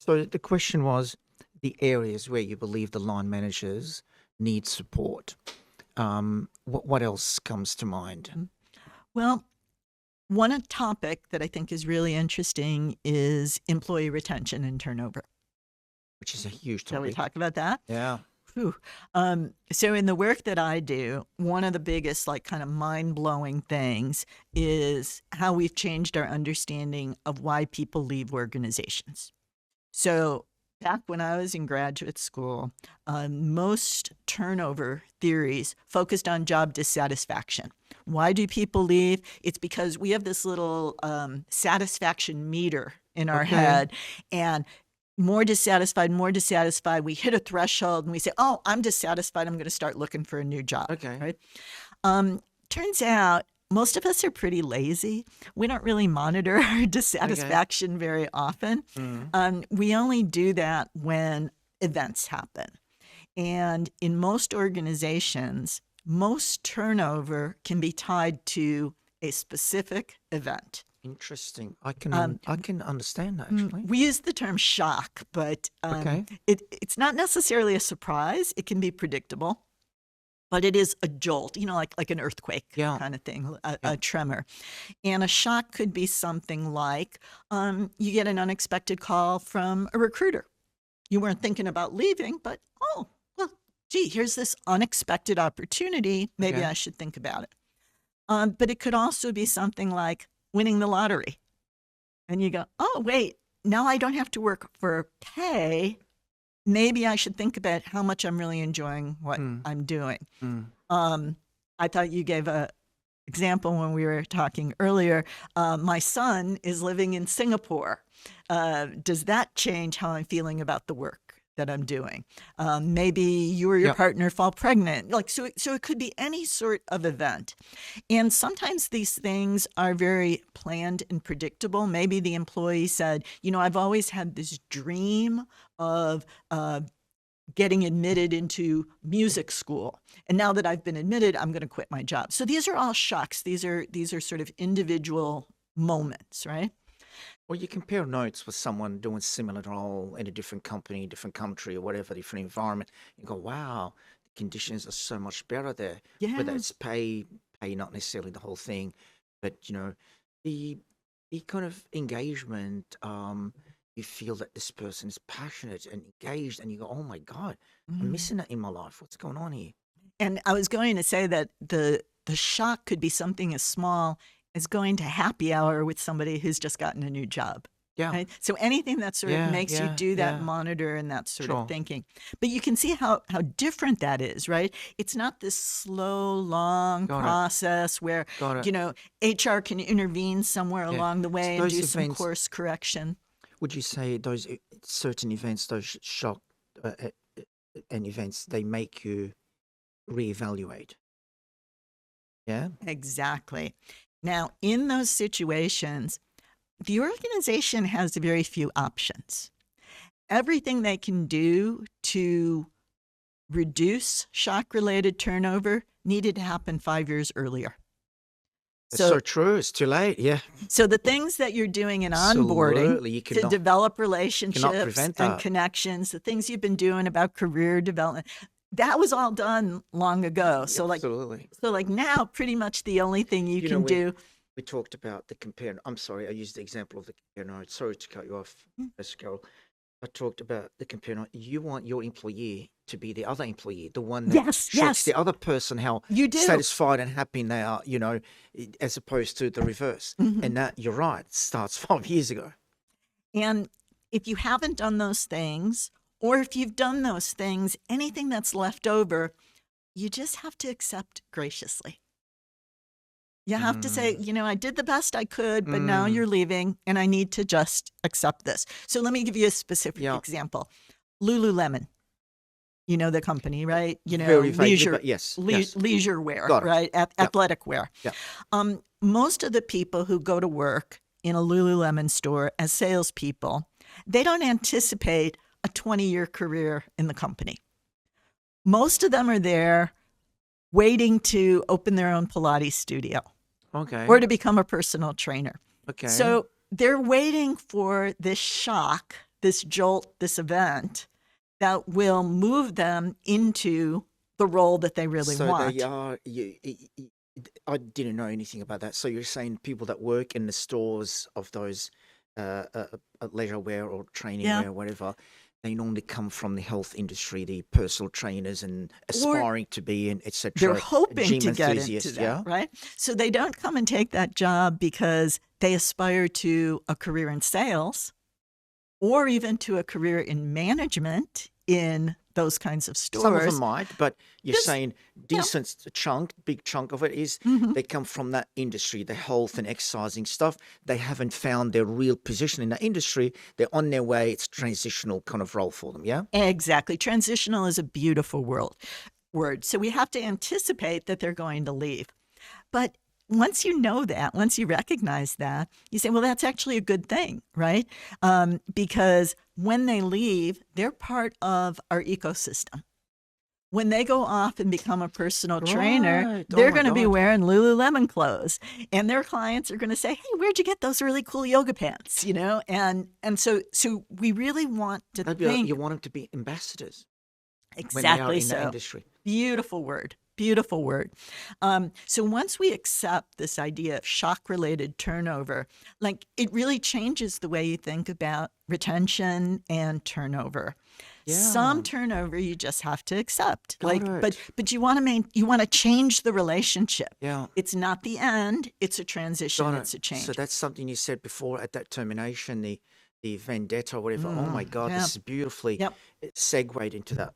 So the question was the areas where you believe the line managers need support. What else comes to mind? Well, one topic that I think is really interesting is employee retention and turnover. Which is a huge Shall we topic. talk about that? Yeah. Whew. So in the work that I do, one of the biggest, like, kind of mind-blowing things is how we've changed our understanding of why people leave organizations. So back when I was in graduate school, most turnover theories focused on job dissatisfaction. Why do people leave? It's because we have this little satisfaction meter in our Okay. head, and more dissatisfied, we hit a threshold and we say, oh, I'm dissatisfied, I'm going to start looking for a new job. Okay. Right? Turns out most of us are pretty lazy. We don't really monitor our dissatisfaction very often. We only do that when events happen. And in most organizations, most turnover can be tied to a specific event. Interesting. I can understand that actually. We use the term shock, but Okay. it's not necessarily a surprise. It can be predictable, but it is a jolt, like an earthquake kind of thing, a tremor. And a shock could be something like you get an unexpected call from a recruiter. You weren't thinking about leaving, but oh, well, gee, here's this unexpected opportunity. Maybe I should think about it. But it could also be something like winning the lottery. And you go, oh, wait, now I don't have to work for pay. Maybe I should think about how much I'm really enjoying what I'm doing. I thought you gave a example when we were talking earlier. My son is living in Singapore. Does that change how I'm feeling about the work that I'm doing? Maybe you or your partner fall pregnant. So it could be any sort of event. And sometimes these things are very planned and predictable. Maybe the employee said, I've always had this dream of getting admitted into music school. And now that I've been admitted, I'm going to quit my job. So these are all shocks. These are sort of individual moments, right? Well, you compare notes with someone doing similar role in a different company, different country, or whatever, different environment. You go, wow, the conditions are so much better there. Yeah. Whether it's pay, not necessarily the whole thing, but the kind of engagement. You feel that this person is passionate and engaged, and you go, oh my God, I'm missing that in my life. What's going on here? And I was going to say that the shock could be something as small as going to happy hour with somebody who's just gotten a new job. Yeah. Right? So anything that sort of makes you do that monitor and that sort of thinking. But you can see how different that is, right? It's not this slow, long process where, HR can intervene somewhere along the way and do some course correction. Would you say those certain events, those shock and events, they make you reevaluate? Yeah? Exactly. Now, in those situations, the organization has very few options. Everything they can do to reduce shock-related turnover needed to happen 5 years earlier. It's so true. It's too late. Yeah. So the things that you're doing in onboarding to develop relationships and connections, the things you've been doing about career development, that was all done long ago. So Absolutely. Now pretty much the only thing you can do. We talked about the compare. I'm sorry, I used the example of the compare note. Sorry to cut you off, Professor Carol. I talked about the compare note. You want your employee to be the other employee, the one that shocks the other person, how satisfied and happy they are, as opposed to the reverse. And that, you're right, starts 5 years ago. And if you haven't done those things, or if you've done those things, anything that's left over, you just have to accept graciously. You have to say, I did the best I could, but now you're leaving and I need to just accept this. So let me give you a specific example. Lululemon, the company, right? Very leisure, vague, leisure wear, right? Athletic wear. Yeah. Most of the people who go to work in a Lululemon store as salespeople, they don't anticipate a 20-year career in the company. Most of them are there waiting to open their own Pilates studio. Okay. Or to become a personal trainer. Okay. So they're waiting for this shock, this jolt, this event that will move them into the role that they really want. They are. I didn't know anything about that. So you're saying people that work in the stores of those leisure wear or training wear, whatever, they normally come from the health industry, the personal trainers and aspiring to be in, etc. They're hoping gym to get enthusiasts, into that, right? So they don't come and take that job because they aspire to a career in sales or even to a career in management in those kinds of stores. Some of them might, but you're saying big chunk of it is they come from that industry, the health and exercising stuff. They haven't found their real position in that industry. They're on their way. It's a transitional kind of role for them, yeah? Exactly. Transitional is a beautiful word. So we have to anticipate that they're going to leave. But once you know that, once you recognize that, you say, well, that's actually a good thing, right? Because when they leave, they're part of our ecosystem. When they go off and become a personal trainer, they're going to be wearing Lululemon clothes, and their clients are going to say, hey, where'd you get those really cool yoga pants? And so we really want to think. You want them to be ambassadors. Exactly. When they are in the industry. Beautiful word. Beautiful word. So once we accept this idea of shock-related turnover, like it really changes the way you think about retention and turnover. Yeah. Some turnover you just have to accept. But you want to change the relationship. Yeah. It's not the end. It's a transition. It's a change. So that's something you said before at that termination, the vendetta or whatever. Oh my God, this is beautifully segued into that.